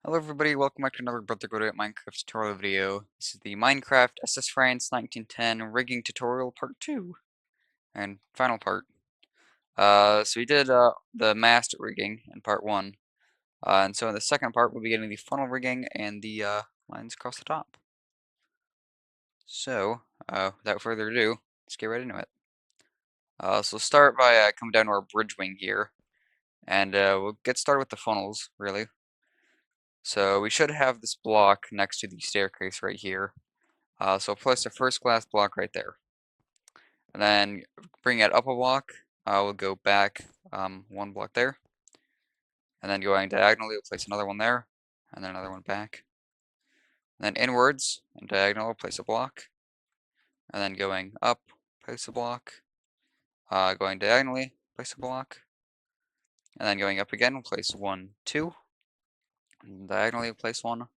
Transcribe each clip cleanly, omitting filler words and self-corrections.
Hello everybody, welcome back to another Brotherhood Minecraft tutorial video. This is the Minecraft SS France 1910 rigging tutorial part 2 and final part. So we did the mast rigging in part 1, and so in the second part we'll be getting the funnel rigging and the lines across the top. So, without further ado, let's get right into it. So we'll start by coming down to our bridge wing here, and we'll get started with the funnels, really. So we should have this block next to the staircase right here. So place the first glass block right there. And then bring it up a block. We'll go back one block there. And then going diagonally, we'll place another one there. And then another one back. And then inwards and diagonal, we'll place a block. And then going up, place a block. Going diagonally, place a block. And then going up again, we'll place 1, 2. And diagonally, we'll place 1. And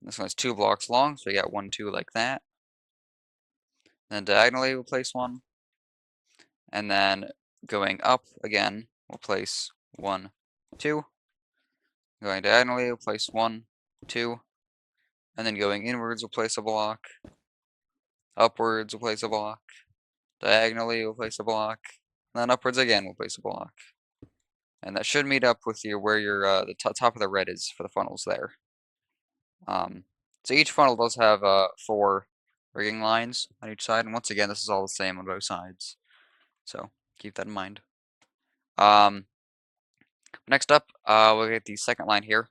this one's 2 blocks long, so we got 1, 2 like that. Then diagonally, we'll place 1. And then going up again, we'll place 1, 2. Going diagonally, we'll place 1, 2. And then going inwards, we'll place a block. Upwards, we'll place a block. Diagonally, we'll place a block. And then upwards again, we'll place a block. And that should meet up with where your the top of the red is for the funnels there. So each funnel does have 4 rigging lines on each side, and once again, this is all the same on both sides. So keep that in mind. Next up, we'll get the second line here.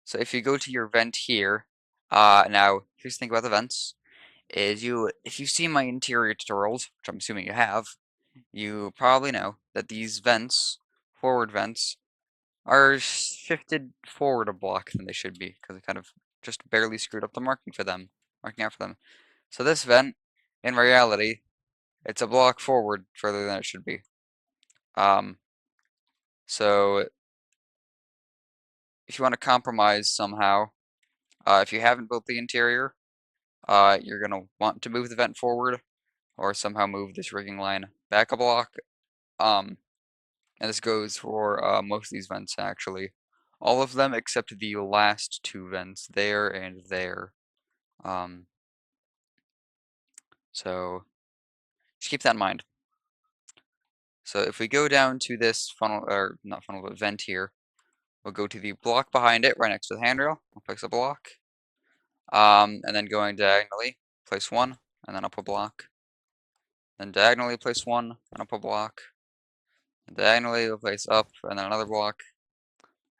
So if you go to your vent here, now here's the thing about the vents, is if you've seen my interior tutorials, which I'm assuming you have, you probably know that these vents, forward vents, are shifted forward a block than they should be, because I kind of just barely screwed up the marking out for them. So this vent, in reality, it's a block forward further than it should be. So if you want to compromise somehow, if you haven't built the interior, you're going to want to move the vent forward or somehow move this rigging line back a block. And this goes for most of these vents actually. All of them except the last 2 vents, there and there. So just keep that in mind. So if we go down to this funnel, or not funnel, but vent here, we'll go to the block behind it, right next to the handrail. We'll place a block. And then going diagonally, place 1, and then up a block. Then diagonally place 1, and up a block. And diagonally we'll place up, and then another block.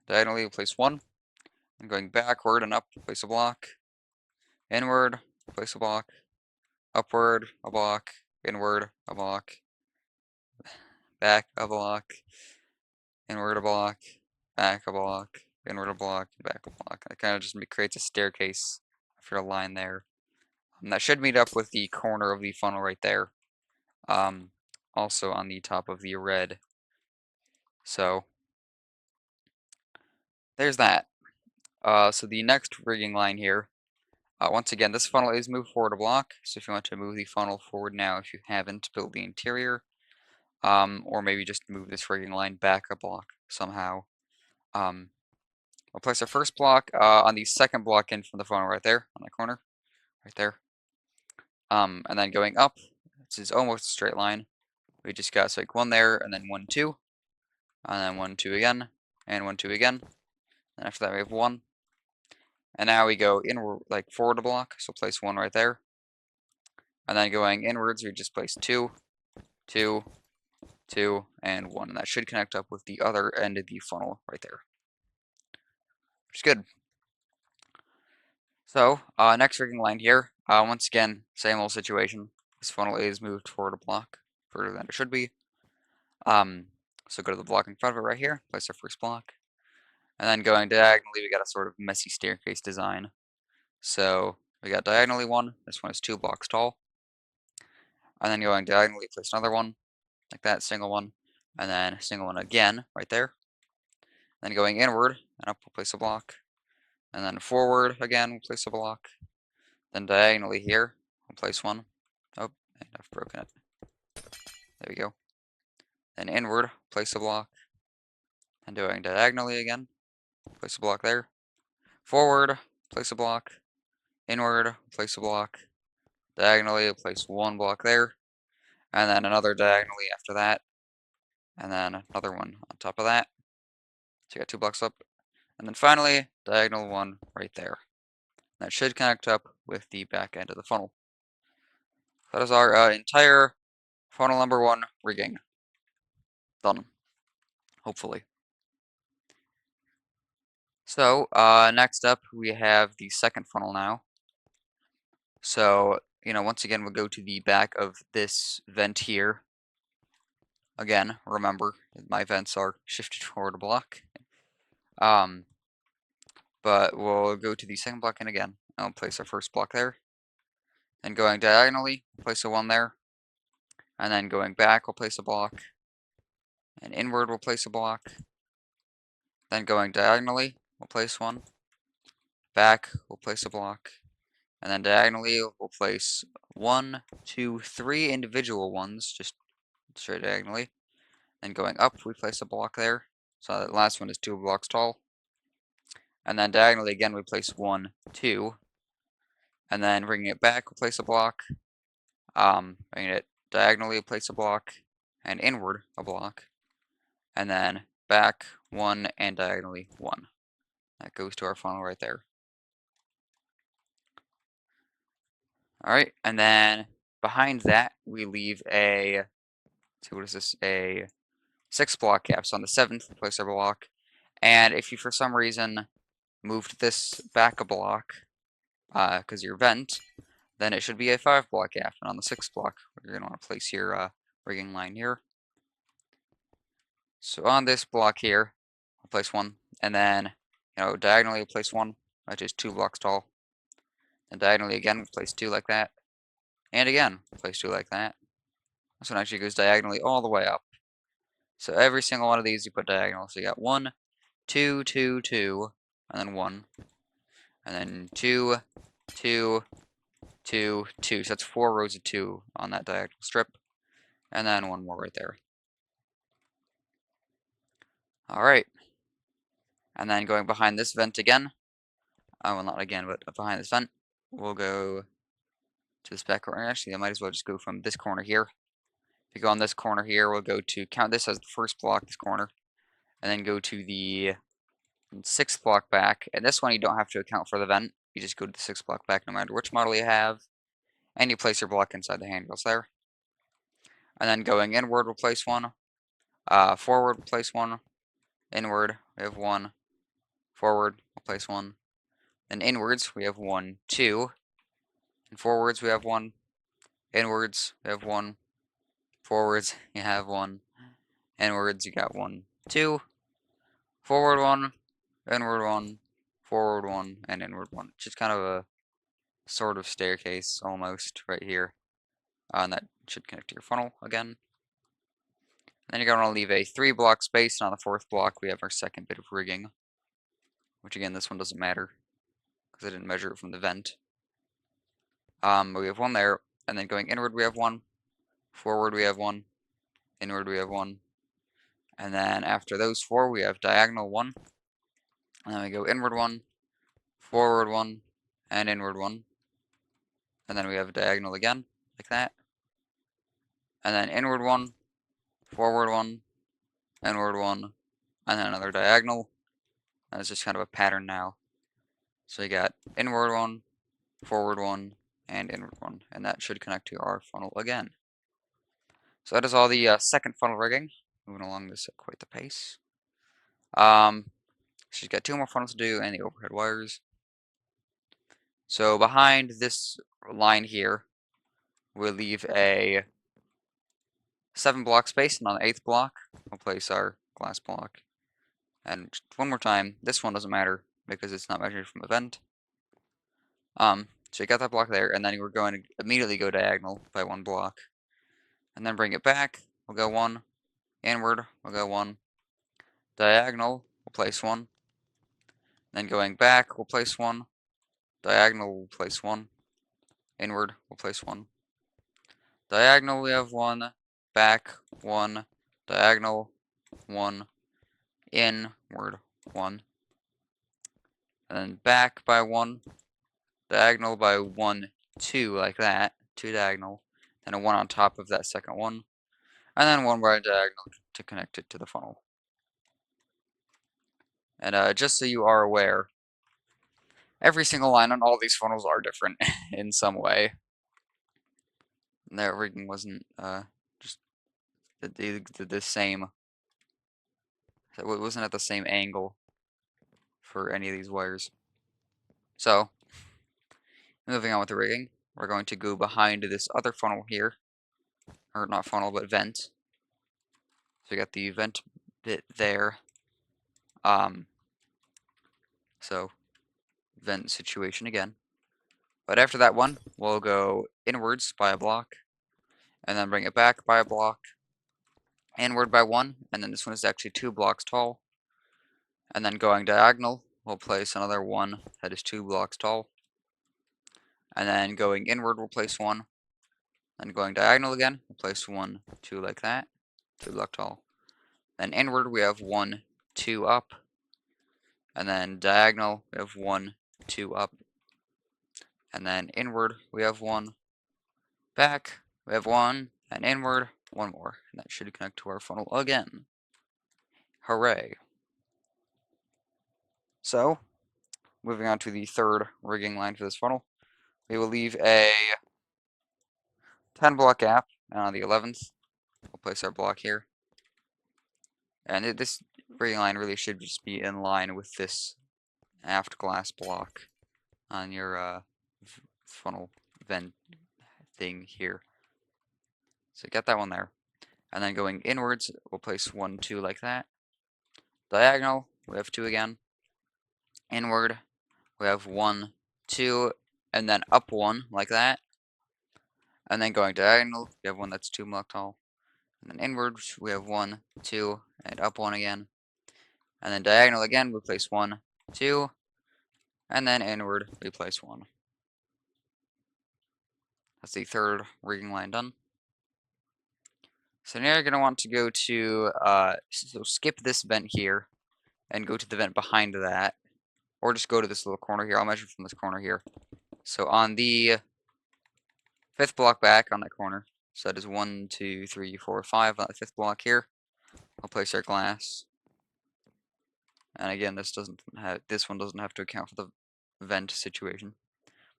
Diagonally we'll place 1. And going backward and up, place a block. Inward, place a block. Upward, a block. Inward, a block. Back, a block. Inward, a block. Back, a block. Inward, a block. Back, a block. That kind of just creates a staircase for a line there. And that should meet up with the corner of the funnel right there. Also on the top of the red. So there's that. So the next rigging line here, once again, this funnel is moved forward a block. So if you want to move the funnel forward now, if you haven't built the interior, or maybe just move this rigging line back a block somehow. We'll place our first block on the second block in from the funnel right there, on the corner, right there. And then going up, this is almost a straight line. We just got like 1 there, and then 1, 2, and then 1, 2 again, and 1, 2 again. And after that we have 1. And now we go inward, like forward a block, so place 1 right there. And then going inwards, we just place 2, 2, 2, and 1. And that should connect up with the other end of the funnel right there. Which is good. So, next rigging line here. Once again, same old situation. This funnel is moved forward a block, further than it should be. So go to the block in front of it right here, place our first block. And then going diagonally, we got a sort of messy staircase design. So we got diagonally 1, this one is 2 blocks tall. And then going diagonally, place another one, like that, single one, and then single one again, right there. Then going inward and up, we'll place a block. And then forward again, we'll place a block. Then diagonally here, we'll place 1. Oh, and I've broken it. There we go. Then inward, place a block. And doing diagonally again, place a block there. Forward, place a block. Inward, place a block. Diagonally, place one block there. And then another diagonally after that. And then another one on top of that. So you got 2 blocks up. And then finally, diagonal one right there. That should connect up with the back end of the funnel. That is our entire funnel number 1 rigging. Done. Hopefully. So, next up, we have the second funnel now. So, once again, we'll go to the back of this vent here. Again, remember, my vents are shifted forward a block. But we'll go to the second block in again. And we'll place our first block there. And going diagonally, place a 1 there. And then going back, we'll place a block. And inward, we'll place a block. Then going diagonally, we'll place 1. Back, we'll place a block. And then diagonally, we'll place 1, 2, 3 individual ones, just straight diagonally. Then going up, we place a block there. So that last one is 2 blocks tall. And then diagonally again, we place 1, 2. And then bringing it back, we'll place a block. Bringing it diagonally, we'll place a block. And inward, a block. And then back, 1, and diagonally, 1. That goes to our funnel right there. Alright, and then behind that, we leave a, what is this, a 6 block gap. So on the 7th, we place our block. And if you, for some reason, moved this back a block, because your vent, then it should be a 5 block gap. And on the 6th block, you're going to want to place your rigging line here. So on this block here, we'll place 1. And then, diagonally, we'll place 1, which is 2 blocks tall. And diagonally again, we'll place 2 like that. And again, place 2 like that. This one actually goes diagonally all the way up. So every single one of these you put diagonal. So you got 1, 2, 2, 2, and then 1. And then 2, 2, 2, 2. So that's 4 rows of 2 on that diagonal strip. And then 1 more right there. Alright. And then going behind this vent again. Well, not again, but behind this vent. We'll go to this back corner. Actually, I might as well just go from this corner here. If you go on this corner here, we'll go to count this as the first block, this corner. And then go to the 6th block back. And this one you don't have to account for the vent. You just go to the 6th block back no matter which model you have. And you place your block inside the handrails there. And then going inward, we'll place 1. Forward, we'll place 1. Inward, we have 1. Forward, we'll place 1. Then inwards, we have 1, 2. And forwards, we have 1. Inwards, we have 1. Forwards, you have 1. Inwards, you got 1, 2. Forward 1. Inward 1. Forward 1. And inward 1. Just kind of a sort of staircase almost right here. And that should connect to your funnel again. Then you're going to leave a 3 block space, and on the 4th block we have our second bit of rigging. Which again, this one doesn't matter, because I didn't measure it from the vent. But we have 1 there, and then going inward we have 1. Forward we have 1. Inward we have 1. And then after those 4 we have diagonal 1. And then we go inward 1, forward 1, and inward 1. And then we have a diagonal again, like that. And then inward 1, forward 1, inward 1, and then another diagonal. And it's just kind of a pattern now. So you got inward 1, forward 1, and inward 1. And that should connect to our funnel again. So that is all the second funnel rigging. Moving along this at quite the pace. She's got 2 more funnels to do and the overhead wires. So behind this line here, we'll leave a 7 block space, and on the 8th block, we'll place our glass block. And just one more time, this one doesn't matter because it's not measured from a vent. So you got that block there, and then we're going to immediately go diagonal by 1 block. And then bring it back, we'll go 1. Inward, we'll go 1. Diagonal, we'll place 1. Then going back, we'll place 1. Diagonal, we'll place 1. Inward, we'll place 1. Diagonal, we have 1. Back, 1. Diagonal, 1. Inward, 1. and then back by 1, diagonal by 1, 2, like that, 2 diagonal, and a 1 on top of that second one, and then 1 right diagonal to connect it to the funnel. And just so you are aware, every single line on all these funnels are different in some way. And their rigging wasn't just the same. It wasn't at the same angle for any of these wires. So, moving on with the rigging, we're going to go behind this other funnel here. Or not funnel, but vent. So we got the vent bit there. So vent situation again. But after that one, we'll go inwards by a block, and then bring it back by a block, inward by 1, and then this one is actually 2 blocks tall. And then going diagonal, we'll place another 1 that is 2 blocks tall. And then going inward, we'll place 1. Then going diagonal again, we'll place 1, 2 like that, 2 block tall. Then inward, we have 1, 2 up. And then diagonal, we have 1, 2 up. And then inward, we have 1. Back, we have 1. And inward, 1 more. And that should connect to our funnel again. Hooray. So, moving on to the third rigging line for this funnel, we will leave a 10 block gap, and on the 11th, we'll place our block here. And this rigging line really should just be in line with this aft glass block on your funnel vent thing here. So get that one there. And then going inwards, we'll place 1, 2 like that. Diagonal, we have 2 again. Inward, we have 1, 2, and then up 1 like that. And then going diagonal, we have 1 that's 2 block tall. And then inwards, we have 1, 2, and up 1 again. And then diagonal again, we place 1, 2, and then inward, we place 1. That's the third rigging line done. So now you're going to want to go to, so skip this vent here, and go to the vent behind that, or just go to this little corner here. I'll measure from this corner here. So on the 5th block back on that corner, so that is 1, 2, 3, 4, 5 on the 5th block here, I'll place our glass. And again, this one doesn't have to account for the vent situation.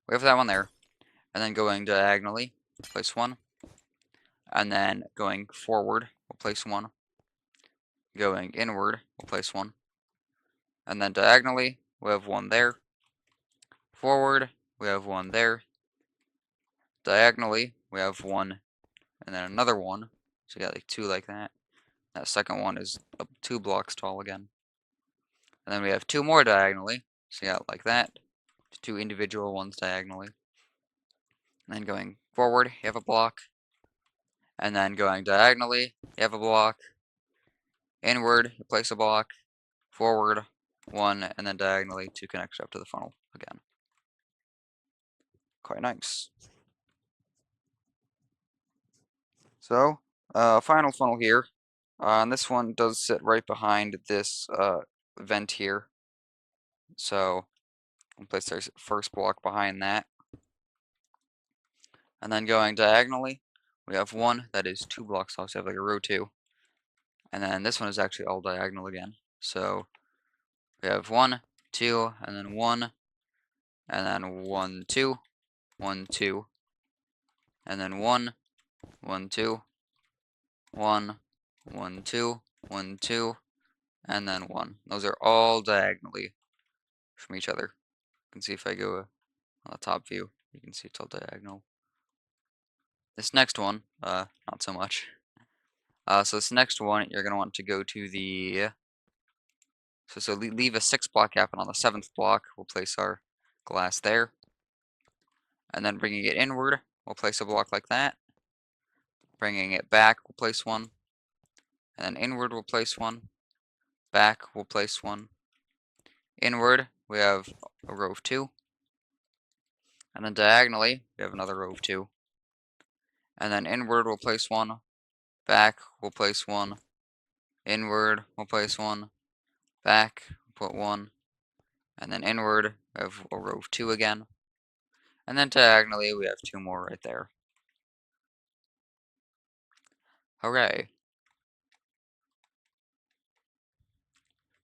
We have that one there. And then going diagonally, place 1. And then going forward, we'll place 1. Going inward, we'll place 1. And then diagonally, we have 1 there. Forward, we have 1 there. Diagonally, we have 1, and then another 1. So we got like 2 like that. That second one is 2 blocks tall again. And then we have 2 more diagonally. So you got like that. 2 individual ones diagonally. And then going forward, you have a block. And then going diagonally, you have a block. Inward, you place a block. Forward, 1, and then diagonally 2 connects up to the funnel again. Quite nice. So, final funnel here. And this one does sit right behind this vent here. So, we'll place our first block behind that. And then going diagonally, we have 1 that is 2 blocks tall, so we have like a row 2. And then this one is actually all diagonal again. So, we have 1, 2, and then 1, and then 1, 2, 1, 2, and then 1, 1, 2, 1, 1, 2, 1, 2, and then 1. Those are all diagonally from each other. You can see if I go on the top view, you can see it's all diagonal. This next one, not so much. So this next one, you're going to want to go to the, so leave a 6 block gap, and on the 7th block, we'll place our glass there. And then bringing it inward, we'll place a block like that. Bringing it back, we'll place 1. And then inward, we'll place 1. Back, we'll place 1. Inward, we have a row of 2. And then diagonally, we have another row of 2. And then inward, we'll place 1. Back, we'll place 1. Inward, we'll place 1. Back, we'll put 1. And then inward, we have a row of 2 again. And then diagonally, we have 2 more right there. Hooray.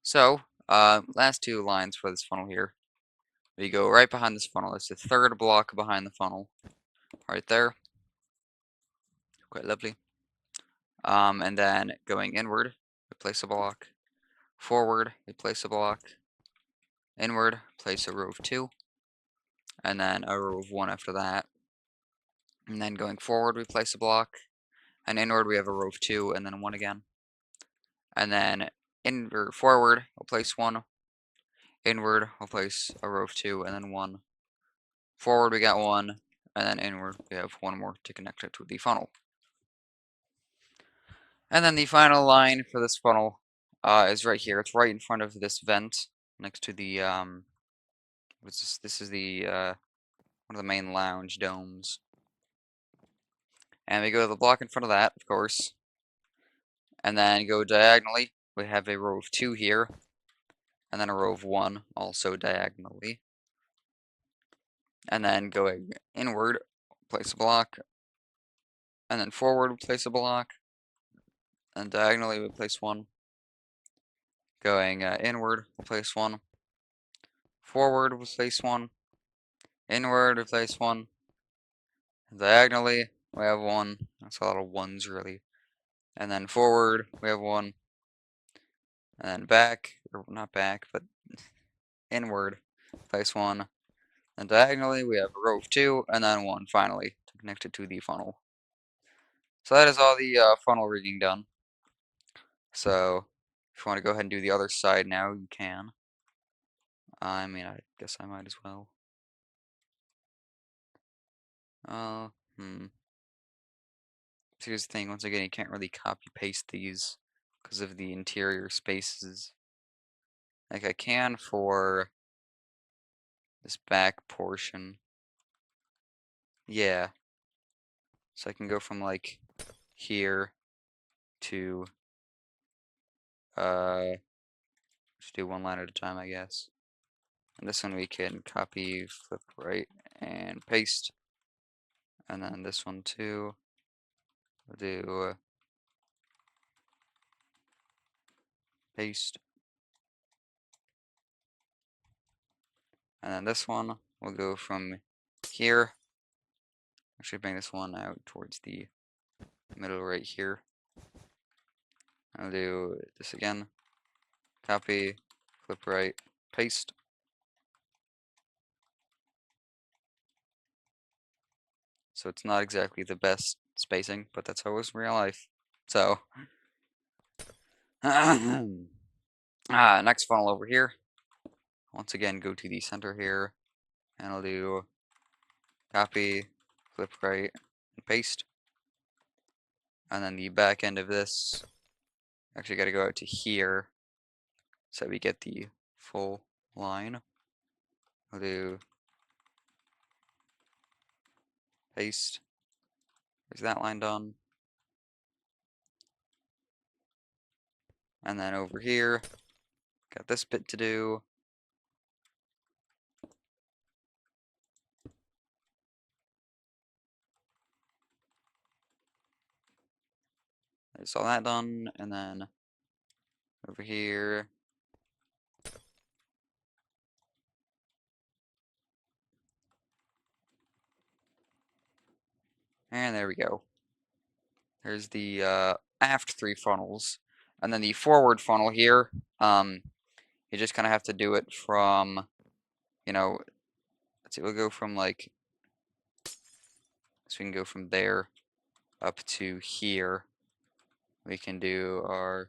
So, last 2 lines for this funnel here. We go right behind this funnel. It's the third block behind the funnel. Right there. Quite lovely. And then going inward, we place a block. Forward, we place a block. Inward, place a row of 2. And then a row of 1 after that. And then going forward, we place a block. And inward, we have a row of 2, and then 1 again. And then forward, we'll place 1. Inward, we'll place a row of 2, and then 1. Forward, we got 1. And then inward, we have 1 more to connect it to the funnel. And then the final line for this funnel is right here. It's right in front of this vent, next to the, what's this? This is the, one of the main lounge domes. And we go to the block in front of that, of course. And then go diagonally. We have a row of 2 here. And then a row of 1, also diagonally. And then going inward, place a block. And then forward, place a block. And diagonally, we place 1. Going inward, we'll place 1. Forward, we'll place 1. Inward, we place 1. Diagonally, we have 1. That's a lot of 1s, really. And then forward, we have 1. And then back, or not back, but inward, place 1. And diagonally, we have a row of 2, and then 1 finally to connect it to the funnel. So that is all the funnel rigging done. So if you want to go ahead and do the other side now, you can. I mean, I guess I might as well. So here's the thing, once again, you can't really copy paste these because of the interior spaces. Like I can for this back portion. Yeah. So I can go from like here to just do one line at a time, I guess. And this one we can copy, flip right, and paste. And then this one too. We'll do paste. And then this one will go from here. Actually bring this one out towards the middle right here. I'll do this again. Copy, flip right, paste. So it's not exactly the best spacing, but that's how it was in real life. So, next funnel over here. Once again, go to the center here, and I'll do copy, flip right, and paste. And then the back end of this, actually got to go out to here, so we get the full line. I'll do paste. There's that line done. And then over here, got this bit to do. There's all that done, and then over here. And there we go. There's the aft 3 funnels. And then the forward funnel here, you just kind of have to do it from, you know, let's see, we'll go from like, so we can go from there up to here. We can do our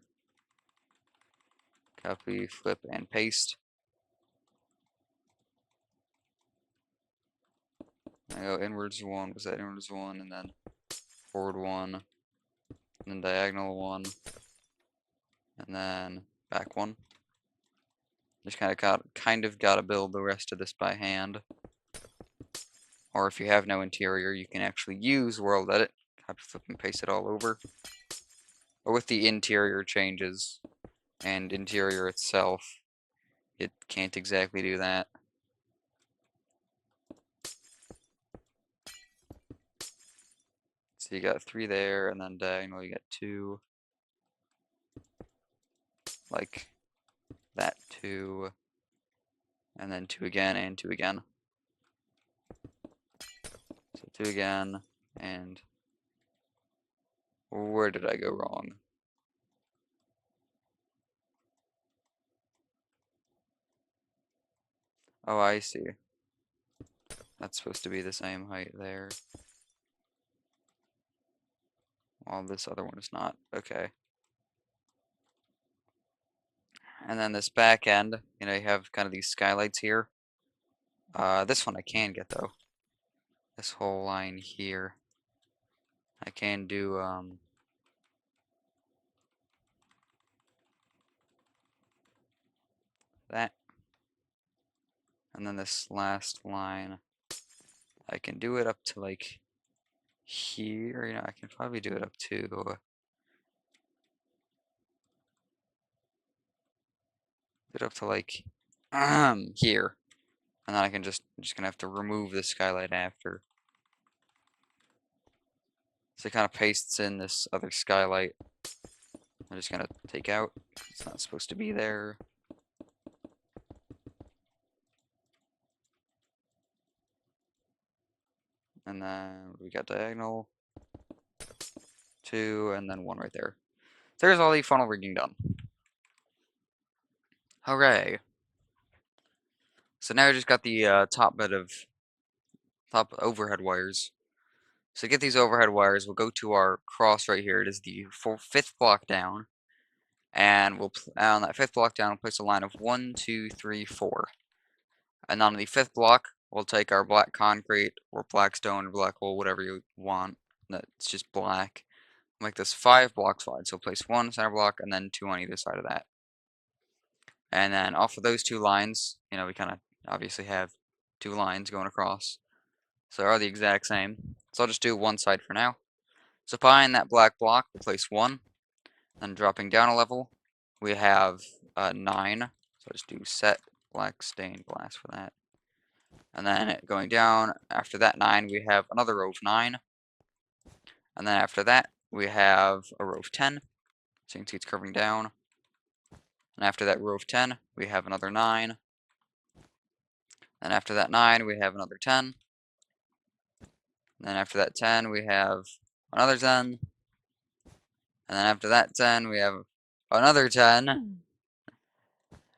copy, flip, and paste. I go inwards 1, was that inwards 1, and then forward 1, and then diagonal 1, and then back 1. Just kind of gotta build the rest of this by hand. Or if you have no interior, you can actually use World Edit, copy, flip, and paste it all over. But with the interior changes and interior itself, it can't exactly do that. So you got 3 there, and then diagonal you got 2, like that 2, and then 2 again, and 2 again. So 2 again, and where did I go wrong? Oh, I see. That's supposed to be the same height there. Well, this other one is not. Okay. And then this back end, you know, you have kind of these skylights here. This one I can get though. This whole line here. I can do that. And then this last line, I can do it up to like here. You know, I can probably do it up to like here. And then I'm just gonna have to remove the skylight after. So it kind of pastes in this other skylight. I'm just gonna take out. It's not supposed to be there. And then we got diagonal, 2, and then 1 right there. So there's all the funnel rigging done. Hooray! So now we just got the top overhead wires. So to get these overhead wires, we'll go to our cross right here. It is the 5th block down, and we'll on that 5th block down, we'll place a line of 1, 2, 3, 4. And on the 5th block, we'll take our black concrete or black stone or black wool, whatever you want. That's just black. Make this 5 blocks wide. So place 1 center block and then 2 on either side of that. And then off of those 2 lines, you know, we kind of obviously have 2 lines going across. So they are the exact same. So I'll just do one side for now. So behind that black block, we'll place 1. Then dropping down a level, we have 9. So I'll just do set black stained glass for that. And then going down, after that 9, we have another row of 9. And then after that, we have a row of 10. So you can see it's curving down. And after that row of 10, we have another 9. And after that 9, we have another 10. And then after that 10, we have another 10. And then after that 10, we have another 10. And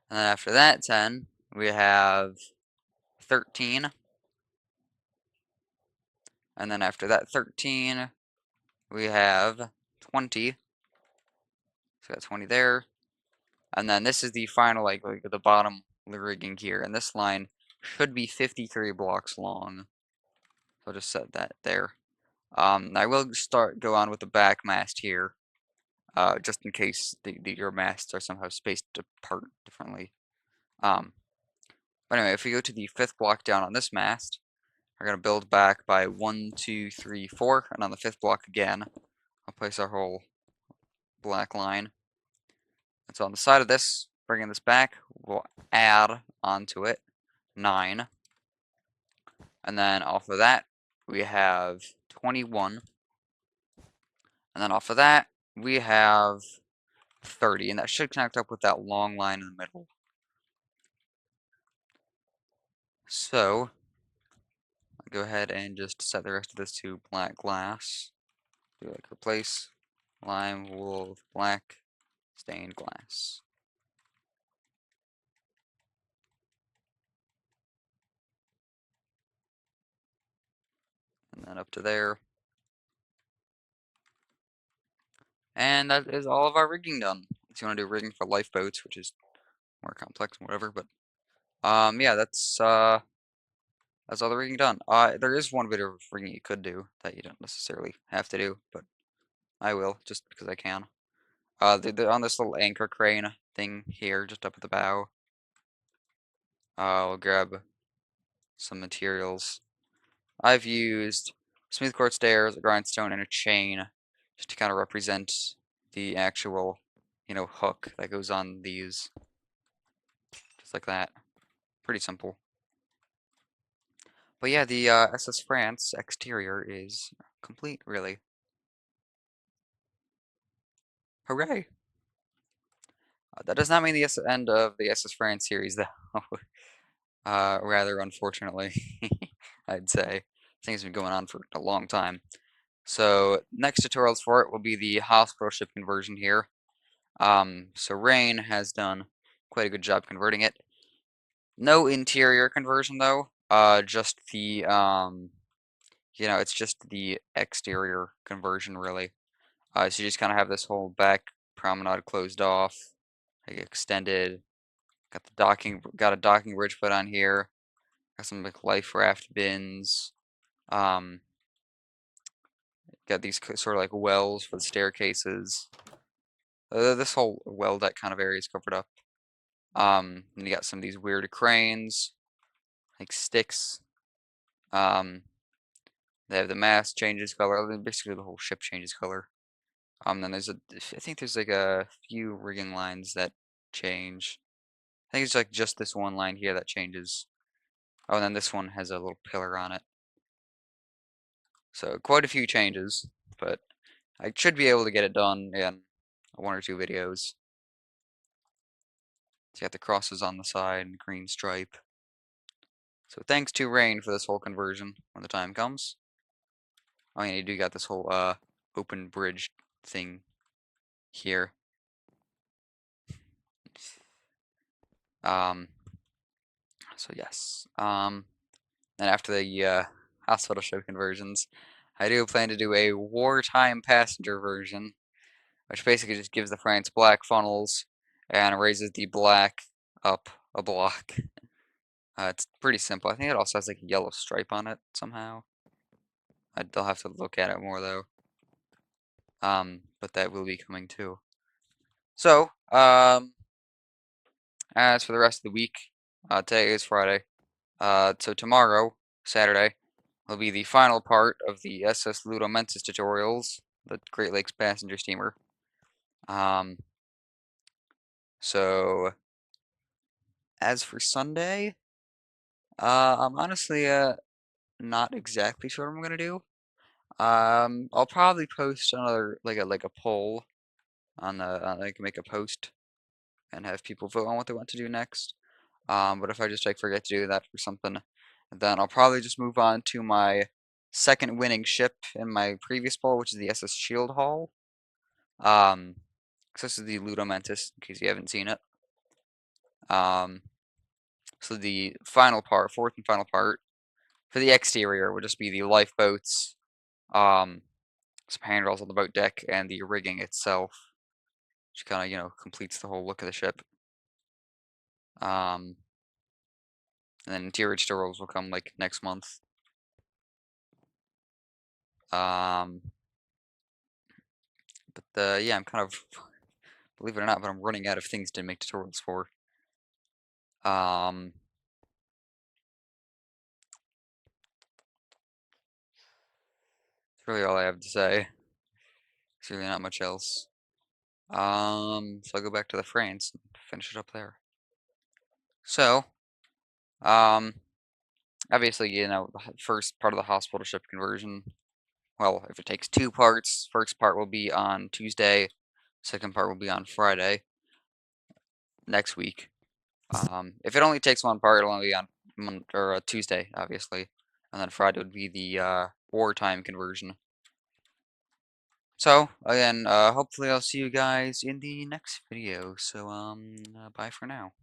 then after that 10, we have 13. And then after that 13, we have 20. So we got 20 there. And then this is the final, like the bottom rigging here. And this line should be 53 blocks long. So I'll just set that there. I will go on with the back mast here, just in case your masts are somehow spaced apart differently. But anyway, if we go to the 5th block down on this mast, we're going to build back by 1, 2, 3, 4, and on the 5th block again, I'll place our whole black line. And so on the side of this, bringing this back, we'll add onto it 9. And then off of that, we have 21. And then off of that, we have 30. And that should connect up with that long line in the middle. So, I'll go ahead and just set the rest of this to black glass. Do like replace lime wool with black stained glass. And then up to there. And that is all of our rigging done. If you want to do rigging for lifeboats, which is more complex and whatever, but yeah, that's all the rigging done. There is one bit of rigging you could do that you don't necessarily have to do, but I will just because I can. They're on this little anchor crane thing here, just up at the bow. We'll grab some materials. I've used smooth quartz stairs, a grindstone, and a chain just to kind of represent the actual, you know, hook that goes on these. Just like that. Pretty simple. But yeah, the SS France exterior is complete, really. Hooray! That does not mean the end of the SS France series, though. Rather unfortunately, I'd say. Things have been going on for a long time. So next tutorials for it will be the hospital ship conversion here. So Rain has done quite a good job converting it. No interior conversion though. Just the it's just the exterior conversion really. So you just kind of have this whole back promenade closed off, like extended. Got a docking bridge put on here. Got some like life raft bins. Um, got these sort of like wells for the staircases. This whole well deck kind of area is covered up. And you got some of these weird cranes, like sticks. Um, they have the mast changes color. Basically, the whole ship changes color. Then I think there's like a few rigging lines that change. I think it's like just this one line here that changes. Oh, and then this one has a little pillar on it. So quite a few changes, but I should be able to get it done in 1 or 2 videos. So you got the crosses on the side and green stripe. So thanks to Rain for this whole conversion when the time comes. Oh yeah, you do got this whole open bridge thing here. Um, so yes. Then after the hospital ship conversions, I do plan to do a wartime passenger version, which basically just gives the France black funnels and raises the black up a block. It's pretty simple. I think it also has like a yellow stripe on it somehow. I'll have to look at it more though. But that will be coming too. So, as for the rest of the week, today is Friday. So tomorrow, Saturday, will be the final part of the SS Ludomentis tutorials, the Great Lakes passenger steamer. Um, so as for Sunday, I'm honestly not exactly sure what I'm gonna do. I'll probably post another like a poll on the I can make a post and have people vote on what they want to do next. But if I just like forget to do that for something, then I'll probably just move on to my second winning ship in my previous poll, which is the SS Shield Hall. So this is the Ludomentis, in case you haven't seen it. Um, so the final part, fourth and final part, for the exterior would just be the lifeboats, um, some handrails on the boat deck, and the rigging itself, which kind of, completes the whole look of the ship. And then interior tutorials will come like next month. Um, but yeah, I'm kind of, believe it or not, but I'm running out of things to make tutorials for. Um, that's really all I have to say. There's really not much else. So I'll go back to the France and finish it up there. So, um, obviously, the first part of the hospital ship conversion, well, if it takes 2 parts, first part will be on Tuesday, second part will be on Friday next week. If it only takes 1 part, it'll only be on Tuesday, obviously, and then Friday would be the wartime conversion. So, again, hopefully I'll see you guys in the next video. So, bye for now.